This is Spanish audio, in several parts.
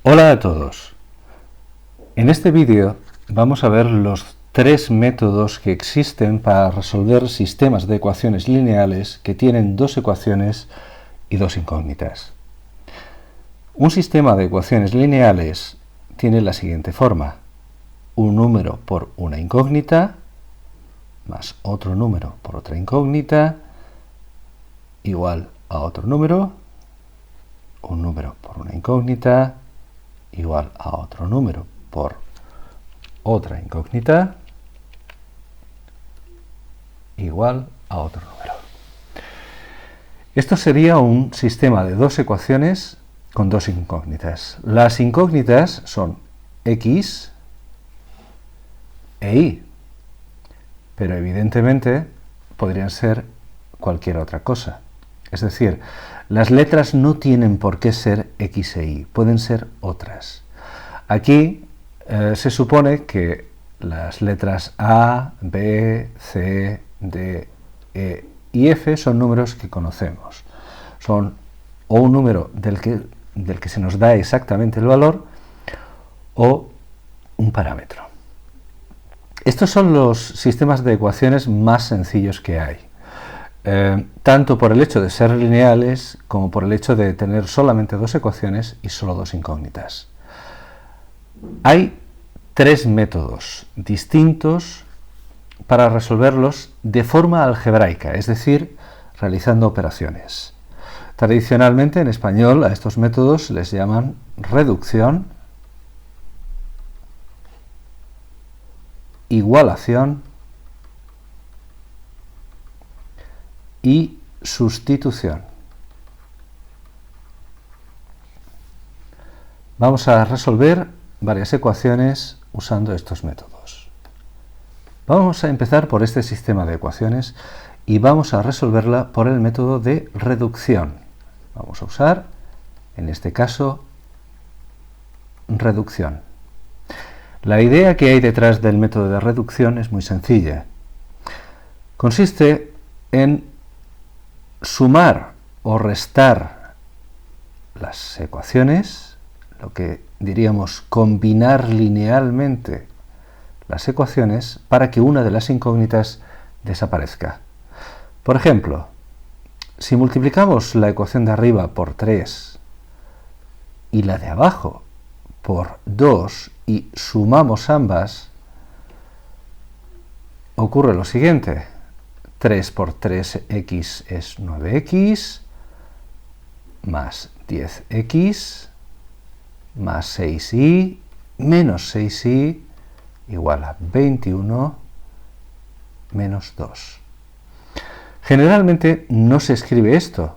Hola a todos. En este vídeo vamos a ver los tres métodos que existen para resolver sistemas de ecuaciones lineales que tienen dos ecuaciones y dos incógnitas. Un sistema de ecuaciones lineales tiene la siguiente forma: un número por una incógnita más otro número por otra incógnita igual a otro número, un número por una incógnita igual a otro número por otra incógnita igual a otro número. Esto sería un sistema de dos ecuaciones con dos incógnitas. Las incógnitas son x e y, pero evidentemente podrían ser cualquier otra cosa. Es decir, las letras no tienen por qué ser x e y, pueden ser otras. Aquí se supone que las letras A, B, C, D, E y F son números que conocemos. Son o un número del que se nos da exactamente el valor o un parámetro. Estos son los sistemas de ecuaciones más sencillos que hay. Tanto por el hecho de ser lineales como por el hecho de tener solamente dos ecuaciones y solo dos incógnitas. Hay tres métodos distintos para resolverlos de forma algebraica, es decir, realizando operaciones. Tradicionalmente en español a estos métodos les llaman reducción, igualación y sustitución. Vamos a resolver varias ecuaciones usando estos métodos. Vamos a empezar por este sistema de ecuaciones y vamos a resolverla por el método de reducción. Vamos a usar, en este caso, reducción. La idea que hay detrás del método de reducción es muy sencilla. Consiste en sumar o restar las ecuaciones, lo que diríamos combinar linealmente las ecuaciones para que una de las incógnitas desaparezca. Por ejemplo, si multiplicamos la ecuación de arriba por 3 y la de abajo por 2 y sumamos ambas, ocurre lo siguiente: 3 por 3x es 9x, más 10x, más 6y, menos 6y, igual a 21, menos 2. Generalmente no se escribe esto.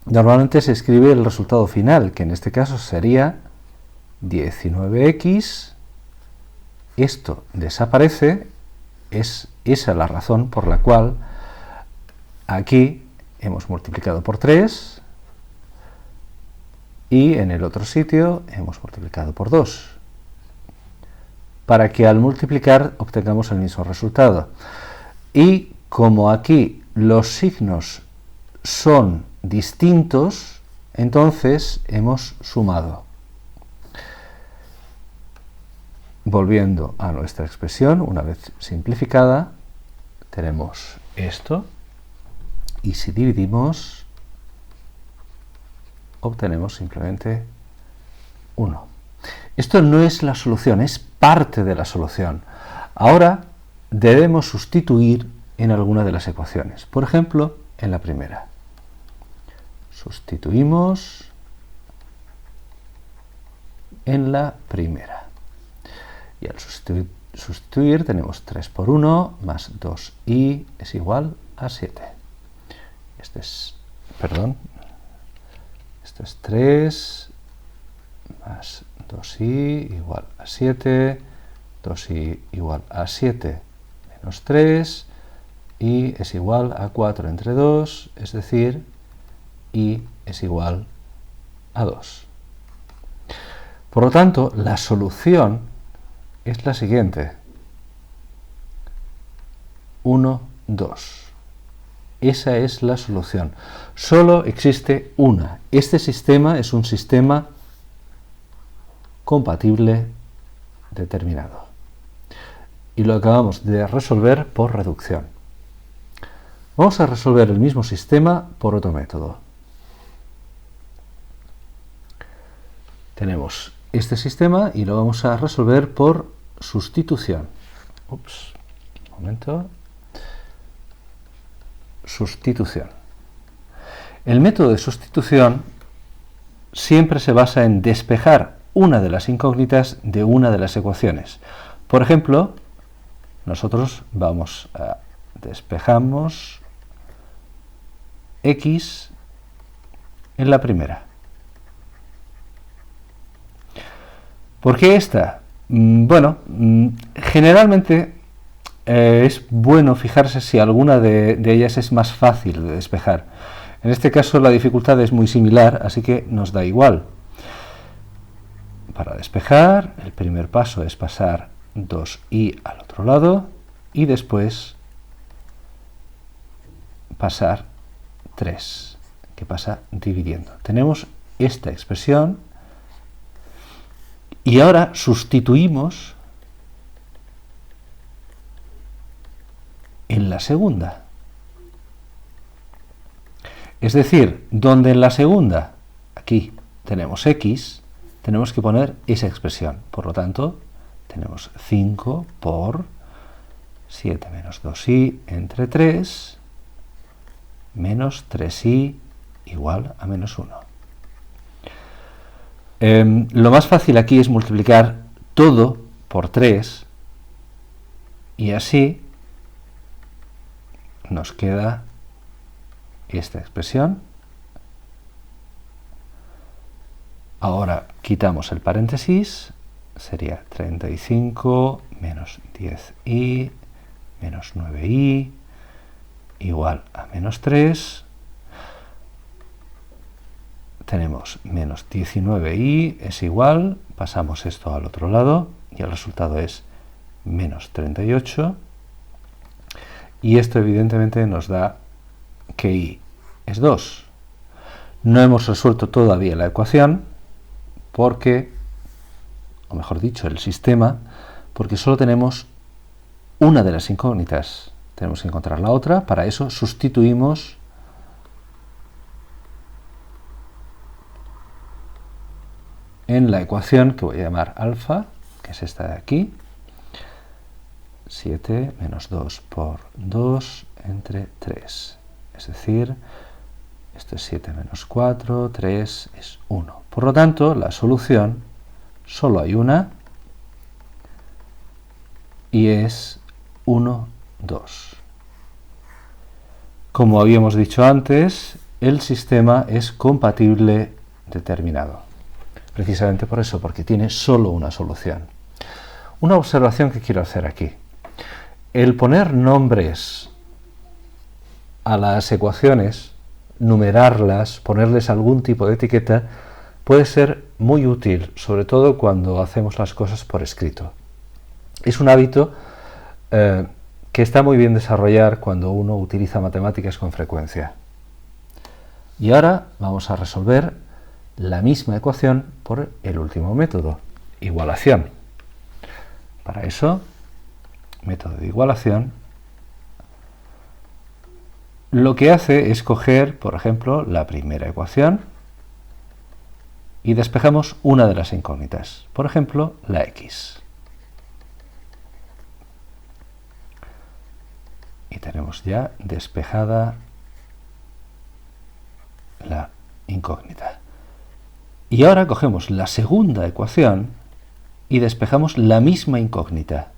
Normalmente se escribe el resultado final, que en este caso sería 19x. Esto desaparece. Es esa la razón por la cual aquí hemos multiplicado por 3 y en el otro sitio hemos multiplicado por 2, para que al multiplicar obtengamos el mismo resultado. Y como aquí los signos son distintos, entonces hemos sumado. Volviendo a nuestra expresión, una vez simplificada, tenemos esto, y si dividimos, obtenemos simplemente 1. Esto no es la solución, es parte de la solución. Ahora debemos sustituir en alguna de las ecuaciones. Por ejemplo, en la primera. Sustituimos en la primera. Y al sustituir tenemos 3 por 1 más 2y es igual a 7. Esto es 3 más 2y igual a 7, 2y igual a 7 menos 3, y es igual a 4 entre 2, es decir, y es igual a 2. Por lo tanto, la solución es la siguiente: 1, 2. Esa es la solución. Solo existe una. Este sistema es un sistema compatible determinado. Y lo acabamos de resolver por reducción. Vamos a resolver el mismo sistema por otro método. Tenemos este sistema y lo vamos a resolver por sustitución. Ups, un momento. Sustitución. El método de sustitución siempre se basa en despejar una de las incógnitas de una de las ecuaciones. Por ejemplo, nosotros vamos a despejamos x en la primera. ¿Por qué esta? Bueno, generalmente es bueno fijarse si alguna de ellas es más fácil de despejar. En este caso la dificultad es muy similar, así que nos da igual. Para despejar, el primer paso es pasar 2i al otro lado y después pasar 3, que pasa dividiendo. Tenemos esta expresión y ahora sustituimos en la segunda. Es decir, donde en la segunda, aquí tenemos x, tenemos que poner esa expresión. Por lo tanto, tenemos 5 por 7 menos 2i entre 3 menos 3i igual a menos 1. Lo más fácil aquí es multiplicar todo por 3 y así nos queda esta expresión. Ahora quitamos el paréntesis, sería 35 menos 10i menos 9i igual a menos 3. Tenemos menos 19i es igual, pasamos esto al otro lado y el resultado es menos 38. Y esto evidentemente nos da que i es 2. No hemos resuelto todavía la ecuación porque, o mejor dicho, el sistema, porque solo tenemos una de las incógnitas. Tenemos que encontrar la otra. Para eso sustituimos en la ecuación que voy a llamar alfa, que es esta de aquí. 7 menos 2 por 2 entre 3. Es decir, esto es 7 menos 4, 3 es 1. Por lo tanto, la solución solo hay una y es 1, 2. Como habíamos dicho antes, el sistema es compatible determinado. Precisamente por eso, porque tiene solo una solución. Una observación que quiero hacer aquí. El poner nombres a las ecuaciones, numerarlas, ponerles algún tipo de etiqueta, puede ser muy útil, sobre todo cuando hacemos las cosas por escrito. Es un hábito que está muy bien desarrollar cuando uno utiliza matemáticas con frecuencia. Y ahora vamos a resolver la misma ecuación por el último método, igualación. Para eso, método de igualación, lo que hace es coger, por ejemplo, la primera ecuación y despejamos una de las incógnitas, por ejemplo, la x. Y tenemos ya despejada la incógnita. Y ahora cogemos la segunda ecuación y despejamos la misma incógnita.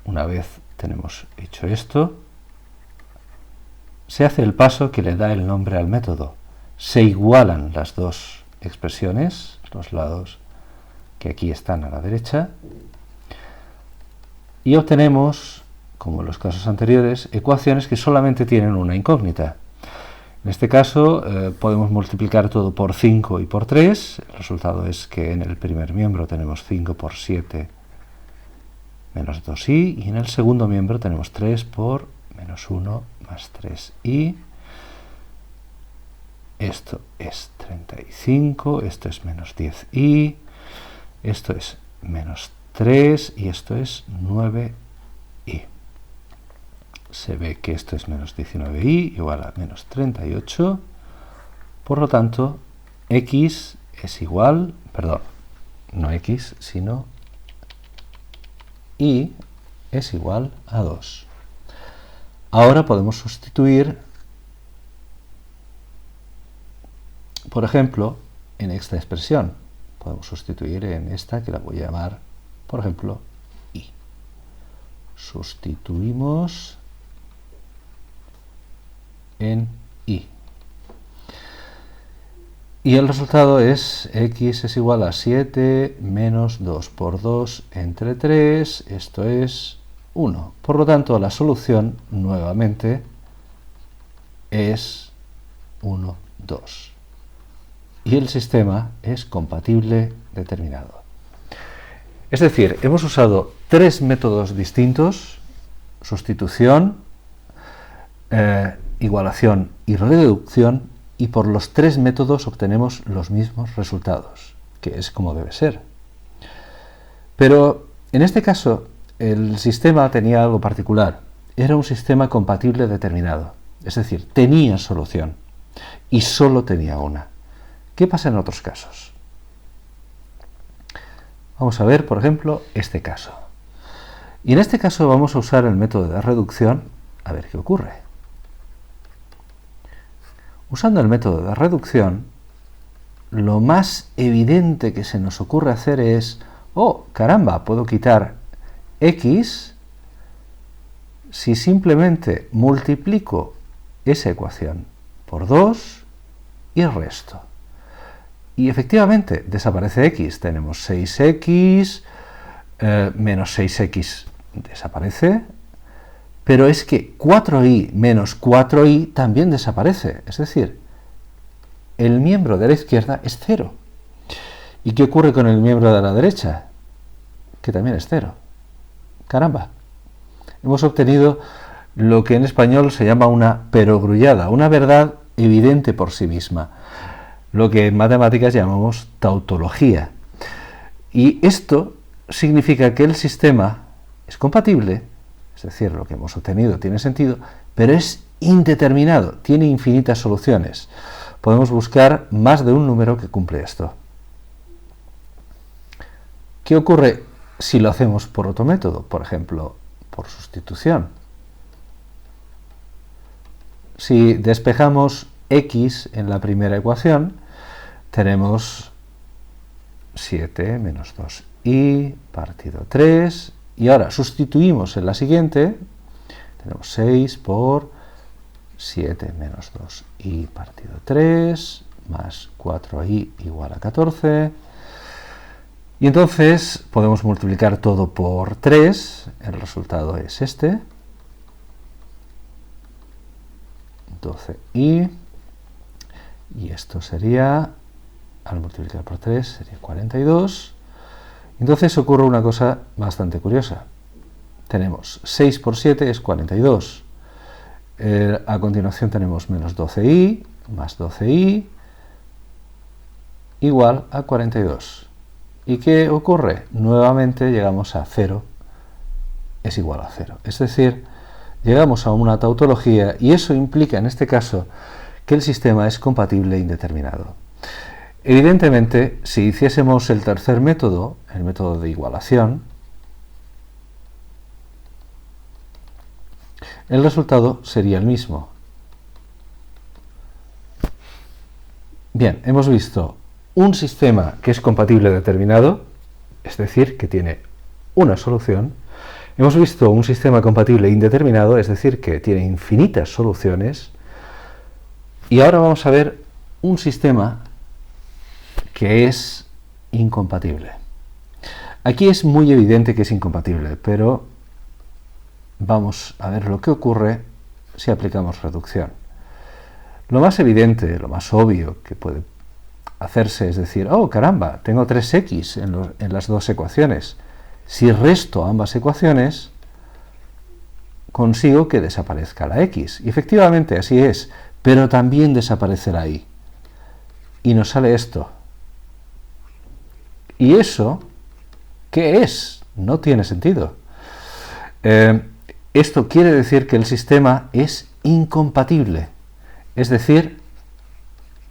Una vez tenemos hecho esto, se hace el paso que le da el nombre al método. Se igualan las dos expresiones, los lados que aquí están a la derecha, y obtenemos, como en los casos anteriores, ecuaciones que solamente tienen una incógnita. En este caso podemos multiplicar todo por 5 y por 3. El resultado es que en el primer miembro tenemos 5 por 7 menos 2i, y en el segundo miembro tenemos 3 por menos 1 más 3i. esto es 35, esto es menos 10i, esto es menos 3 y esto es 9i. Se ve que esto es menos 19i igual a menos 38. Por lo tanto, x es igual, perdón, no x, sino y es igual a 2. Ahora podemos sustituir, por ejemplo, en esta expresión. Podemos sustituir en esta, que la voy a llamar, por ejemplo, y. Sustituimos en y. Y el resultado es x es igual a 7 menos 2 por 2 entre 3, esto es 1. Por lo tanto, la solución, nuevamente, es 1, 2. Y el sistema es compatible determinado. Es decir, hemos usado 3 métodos distintos: sustitución, igualación y reducción, y por los 3 métodos obtenemos los mismos resultados, que es como debe ser. Pero en este caso el sistema tenía algo particular. Era un sistema compatible determinado, es decir, tenía solución y solo tenía una. ¿Qué pasa en otros casos? Vamos a ver, por ejemplo, este caso. Y en este caso vamos a usar el método de reducción a ver qué ocurre. Usando el método de reducción, lo más evidente que se nos ocurre hacer es, oh, caramba, puedo quitar x si simplemente multiplico esa ecuación por 2 y el resto. Y efectivamente desaparece x, tenemos 6x, menos 6x desaparece, pero es que 4i menos 4i también desaparece, es decir, el miembro de la izquierda es 0. ¿Y qué ocurre con el miembro de la derecha? Que también es 0. Caramba, hemos obtenido lo que en español se llama una perogrullada, una verdad evidente por sí misma, lo que en matemáticas llamamos tautología. Y esto significa que el sistema es compatible, es decir, lo que hemos obtenido tiene sentido, pero es indeterminado, tiene infinitas soluciones. Podemos buscar más de un número que cumple esto. ¿Qué ocurre si lo hacemos por otro método? Por ejemplo, por sustitución. Si despejamos x en la primera ecuación, tenemos 7 menos 2i partido 3, y ahora sustituimos en la siguiente, tenemos 6 por 7 menos 2i partido 3, más 4i igual a 14, y entonces podemos multiplicar todo por 3, el resultado es este, 12i, y esto sería, al multiplicar por 3, sería 42. Entonces ocurre una cosa bastante curiosa. Tenemos 6 por 7 es 42. A continuación tenemos menos 12i, más 12i, igual a 42. ¿Y qué ocurre? Nuevamente llegamos a 0, es igual a 0. Es decir, llegamos a una tautología, y eso implica en este caso que el sistema es compatible indeterminado. Evidentemente, si hiciésemos el tercer método, el método de igualación, el resultado sería el mismo. Bien, hemos visto un sistema que es compatible determinado, es decir, que tiene una solución. Hemos visto un sistema compatible indeterminado, es decir, que tiene infinitas soluciones. Y ahora vamos a ver un sistema que es incompatible. Aquí es muy evidente que es incompatible, pero vamos a ver lo que ocurre si aplicamos reducción. Lo más evidente, lo más obvio que puede hacerse es decir, oh caramba, tengo 3x en las dos ecuaciones. Si resto ambas ecuaciones, consigo que desaparezca la x. Y efectivamente así es, pero también desaparece la y. y nos sale esto. ¿Y eso qué es? No tiene sentido. Esto quiere decir que el sistema es incompatible, es decir,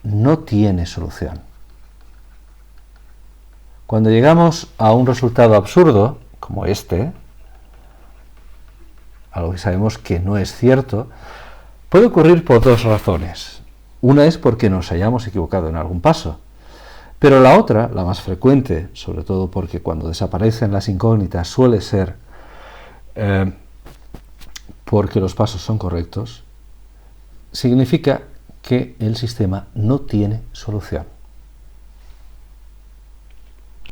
no tiene solución. Cuando llegamos a un resultado absurdo, como este, algo que sabemos que no es cierto, puede ocurrir por dos razones. Una es porque nos hayamos equivocado en algún paso, pero la otra, la más frecuente, sobre todo porque cuando desaparecen las incógnitas suele ser porque los pasos son correctos, significa que el sistema no tiene solución.